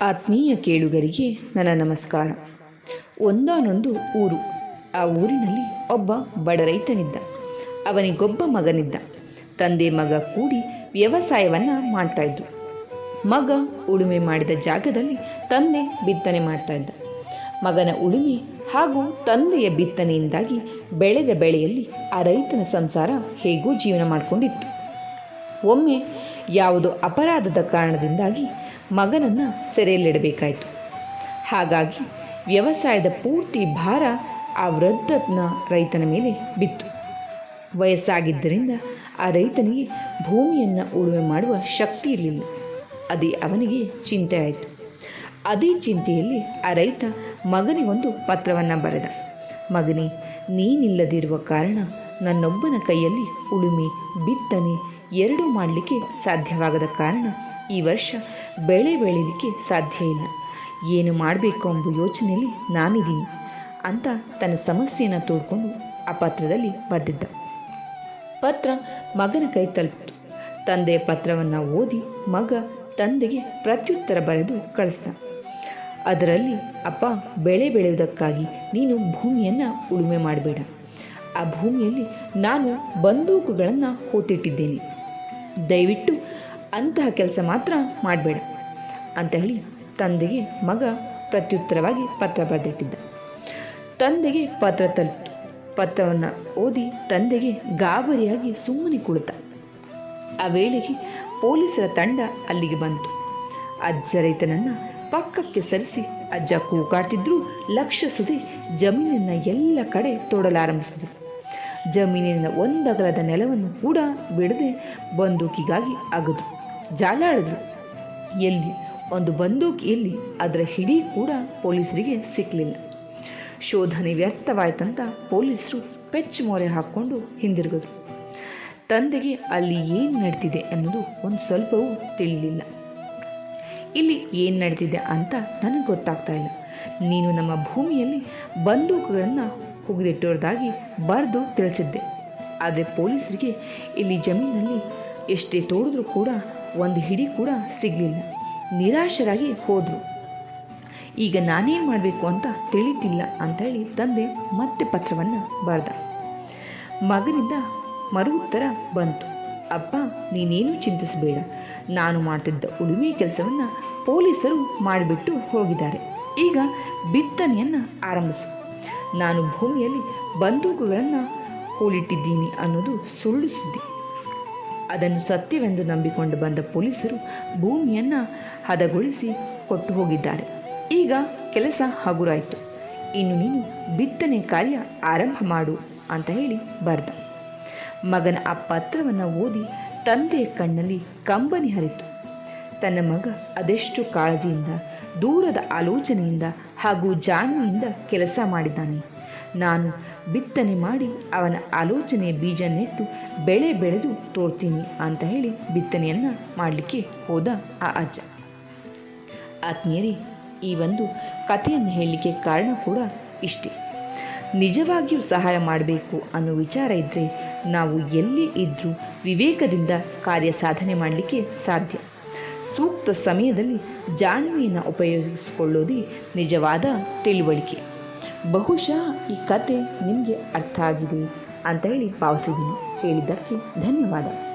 ಆತ್ಮೀಯ ಕೇಳುಗರಿಗೆ ನನ್ನ ನಮಸ್ಕಾರ. ಒಂದಾನೊಂದು ಊರು. ಆ ಊರಿನಲ್ಲಿ ಒಬ್ಬ ಬಡ ರೈತನಿದ್ದ. ಅವನಿಗೊಬ್ಬ ಮಗನಿದ್ದ. ತಂದೆ ಮಗ ಕೂಡಿ ವ್ಯವಸಾಯವನ್ನು ಮಾಡ್ತಾಯಿದ್ರು. ಮಗ ಉಳುಮೆ ಮಾಡಿದ ಜಾಗದಲ್ಲಿ ತಂದೆ ಬಿತ್ತನೆ ಮಾಡ್ತಾಯಿದ್ದ. ಮಗನ ಉಳುಮೆ ಹಾಗೂ ತಂದೆಯ ಬಿತ್ತನೆಯಿಂದಾಗಿ ಬೆಳೆದ ಬೆಳೆಯಲ್ಲಿ ಆ ರೈತನ ಸಂಸಾರ ಹೇಗೋ ಜೀವನ ಮಾಡಿಕೊಂಡಿತ್ತು. ಒಮ್ಮೆ ಯಾವುದೋ ಅಪರಾಧದ ಕಾರಣದಿಂದಾಗಿ ಮಗನನ್ನು ಸೆರೆಯಲ್ಲಿಡಬೇಕಾಯಿತು. ಹಾಗಾಗಿ ವ್ಯವಸಾಯದ ಪೂರ್ತಿ ಭಾರ ಆ ವೃದ್ಧನ ರೈತನ ಮೇಲೆ ಬಿತ್ತು. ವಯಸ್ಸಾಗಿದ್ದರಿಂದ ಆ ರೈತನಿಗೆ ಭೂಮಿಯನ್ನು ಉಳುಮೆ ಮಾಡುವ ಶಕ್ತಿ ಇರಲಿಲ್ಲ. ಅದೇ ಅವನಿಗೆ ಚಿಂತೆ ಆಯಿತು. ಅದೇ ಚಿಂತೆಯಲ್ಲಿ ಆ ರೈತ ಮಗನಿಗೊಂದು ಪತ್ರವನ್ನು ಬರೆದ. ಮಗನೇ, ನೀನಿಲ್ಲದಿರುವ ಕಾರಣ ನನ್ನೊಬ್ಬನ ಕೈಯಲ್ಲಿ ಉಳುಮೆ ಬಿತ್ತನೆ ಎರಡೂ ಮಾಡಲಿಕ್ಕೆ ಸಾಧ್ಯವಾಗದ ಕಾರಣ ಈ ವರ್ಷ ಬೆಳೆ ಬೆಳೀಲಿಕ್ಕೆ ಸಾಧ್ಯ ಇಲ್ಲ. ಏನು ಮಾಡಬೇಕು ಎಂಬ ಯೋಚನೆಯಲ್ಲಿ ನಾನಿದ್ದೀನಿ ಅಂತ ತನ್ನ ಸಮಸ್ಯೆಯನ್ನು ತೋಡ್ಕೊಂಡು ಆ ಪತ್ರದಲ್ಲಿ ಬರೆದಿದ್ದ. ಪತ್ರ ಮಗನ ಕೈ ತಲುಪಿತು. ತಂದೆಯ ಪತ್ರವನ್ನು ಓದಿ ಮಗ ತಂದೆಗೆ ಪ್ರತ್ಯುತ್ತರ ಬರೆದು ಕಳಿಸ್ದ. ಅದರಲ್ಲಿ, ಅಪ್ಪ, ಬೆಳೆ ಬೆಳೆಯುವುದಕ್ಕಾಗಿ ನೀನು ಭೂಮಿಯನ್ನು ಉಳುಮೆ ಮಾಡಬೇಡ. ಆ ಭೂಮಿಯಲ್ಲಿ ನಾನು ಬಂದೂಕುಗಳನ್ನು ಹೂತಿಟ್ಟಿದ್ದೇನೆ. ದಯವಿಟ್ಟು ಅಂತಹ ಕೆಲಸ ಮಾತ್ರ ಮಾಡಬೇಡ ಅಂತ ಹೇಳಿ ತಂದೆಗೆ ಮಗ ಪ್ರತ್ಯುತ್ತರವಾಗಿ ಪತ್ರ ಬರೆದಿಟ್ಟಿದ್ದ. ತಂದೆಗೆ ಪತ್ರ ತಲುಪಿತು. ಪತ್ರವನ್ನು ಓದಿ ತಂದೆಗೆ ಗಾಬರಿಯಾಗಿ ಸುಮ್ಮನೆ ಕುಳಿತ. ಆ ವೇಳೆಗೆ ಪೊಲೀಸರ ತಂಡ ಅಲ್ಲಿಗೆ ಬಂತು. ಅಜ್ಜ ರೈತನನ್ನು ಪಕ್ಕಕ್ಕೆ ಸರಿಸಿ ಅಜ್ಜ ಕೂಗಾಡ್ತಿದ್ರೂ ಲಕ್ಷಿಸದೆ ಜಮೀನಿನ ಎಲ್ಲ ಕಡೆ ತೋಡಲಾರಂಭಿಸಿದರು. ಜಮೀನಿನ ಒಂದಗಲದ ನೆಲವನ್ನು ಕೂಡ ಬಿಡದೆ ಬಂದೂಕಿಗಾಗಿ ಅಗದು ಜಾಲಾಡಿದ್ರು. ಎಲ್ಲಿ ಒಂದು ಬಂದೂಕಿ ಎಲ್ಲಿ, ಅದರ ಹಿಡಿ ಕೂಡ ಪೊಲೀಸರಿಗೆ ಸಿಕ್ಕಲಿಲ್ಲ. ಶೋಧನೆ ವ್ಯರ್ಥವಾಯ್ತಂತ ಪೊಲೀಸರು ಪೆಚ್ಚು ಮೊರೆ ಹಾಕ್ಕೊಂಡು ಹಿಂದಿರುಗಿದ್ರು. ತಂದೆಗೆ ಅಲ್ಲಿ ಏನು ನಡೀತಿದೆ ಅನ್ನೋದು ಒಂದು ಸ್ವಲ್ಪವೂ ತಿಳಿಲಿಲ್ಲ. ಇಲ್ಲಿ ಏನು ನಡೀತಿದೆ ಅಂತ ನನಗೆ ಗೊತ್ತಾಗ್ತಾ ಇಲ್ಲ. ನೀನು ನಮ್ಮ ಭೂಮಿಯಲ್ಲಿ ಬಂದೂಕುಗಳನ್ನು ಹುಗಿದಿಟ್ಟಿರೋದಾಗಿ ಬರೆದು ತಿಳಿಸಿದ್ದೆ. ಆದರೆ ಪೊಲೀಸರಿಗೆ ಇಲ್ಲಿ ಜಮೀನಲ್ಲಿ ಎಷ್ಟೇ ತೋಡಿದ್ರೂ ಕೂಡ ಒಂದು ಹಿಡಿ ಕೂಡ ಸಿಗಲಿಲ್ಲ. ನಿರಾಶರಾಗಿ ಹೋದರು. ಈಗ ನಾನೇನು ಮಾಡಬೇಕು ಅಂತ ತಿಳಿತಿಲ್ಲ ಅಂತೇಳಿ ತಂದೆ ಮತ್ತೆ ಪತ್ರವನ್ನು ಬರೆದ. ಮಗನಿಂದ ಮರು ಉತ್ತರ ಬಂತು. ಅಪ್ಪ, ನೀನೇನು ಚಿಂತಿಸಬೇಡ. ನಾನು ಮಾಡ್ತಿದ್ದ ಉಳುಮೆ ಕೆಲಸವನ್ನು ಪೊಲೀಸರು ಮಾಡಿಬಿಟ್ಟು ಹೋಗಿದ್ದಾರೆ. ಈಗ ಬಿತ್ತನೆಯನ್ನು ಆರಂಭಿಸು. ನಾನು ಭೂಮಿಯಲ್ಲಿ ಬಂದೂಕುಗಳನ್ನು ಹೂಳಿಟ್ಟಿದ್ದೀನಿ ಅನ್ನೋದು ಸುಳ್ಳು ಸುದ್ದಿ. ಅದನ್ನು ಸತ್ಯವೆಂದು ನಂಬಿಕೊಂಡು ಬಂದ ಪೊಲೀಸರು ಭೂಮಿಯನ್ನು ಹದಗೊಳಿಸಿ ಕೊಟ್ಟು ಹೋಗಿದ್ದಾರೆ. ಈಗ ಕೆಲಸ ಹಗುರಾಯಿತು. ಇನ್ನು ನೀನು ಬಿತ್ತನೆ ಕಾರ್ಯ ಆರಂಭ ಮಾಡು ಅಂತ ಹೇಳಿ ಬರೆದ. ಮಗನ ಆ ಪತ್ರವನ್ನು ಓದಿ ತಂದೆಯ ಕಣ್ಣಲ್ಲಿ ಕಂಬನಿ ಹರಿತು. ತನ್ನ ಮಗ ಅದೆಷ್ಟು ಕಾಳಜಿಯಿಂದ, ದೂರದ ಆಲೋಚನೆಯಿಂದ ಹಾಗೂ ಜಾಣ್ಮೆಯಿಂದ ಕೆಲಸ ಮಾಡಿದ್ದಾನೆ. ನಾನು ಬಿತ್ತನೆ ಮಾಡಿ ಅವನ ಆಲೋಚನೆಯ ಬೀಜ ನೆಟ್ಟು ಬೆಳೆ ಬೆಳೆದು ತೋರ್ತೀನಿ ಅಂತ ಹೇಳಿ ಬಿತ್ತನೆಯನ್ನು ಮಾಡಲಿಕ್ಕೆ ಹೋದ ಆ ಅಜ್ಜ. ಆತ್ಮೀಯರೇ, ಈ ಒಂದು ಕಥೆಯನ್ನು ಹೇಳಲಿಕ್ಕೆ ಕಾರಣ ಕೂಡ ಇಷ್ಟೇ. ನಿಜವಾಗಿಯೂ ಸಹಾಯ ಮಾಡಬೇಕು ಅನ್ನೋ ವಿಚಾರ ಇದ್ದರೆ ನಾವು ಎಲ್ಲಿ ಇದ್ದರೂ ವಿವೇಕದಿಂದ ಕಾರ್ಯ ಸಾಧನೆ ಮಾಡಲಿಕ್ಕೆ ಸಾಧ್ಯ. ಸೂಕ್ತ ಸಮಯದಲ್ಲಿ ಜಾಣ್ಮೆಯನ್ನು ಉಪಯೋಗಿಸಿಕೊಳ್ಳೋದೇ ನಿಜವಾದ ತಿಳುವಳಿಕೆ. ಬಹುಶಃ ಈ ಕತೆ ನಿಮಗೆ ಅರ್ಥ ಆಗಿದೆ ಅಂತ ಹೇಳಿ ಭಾವಿಸಿದ್ದೀನಿ. ಕೇಳಿದ್ದಕ್ಕೆ ಧನ್ಯವಾದ.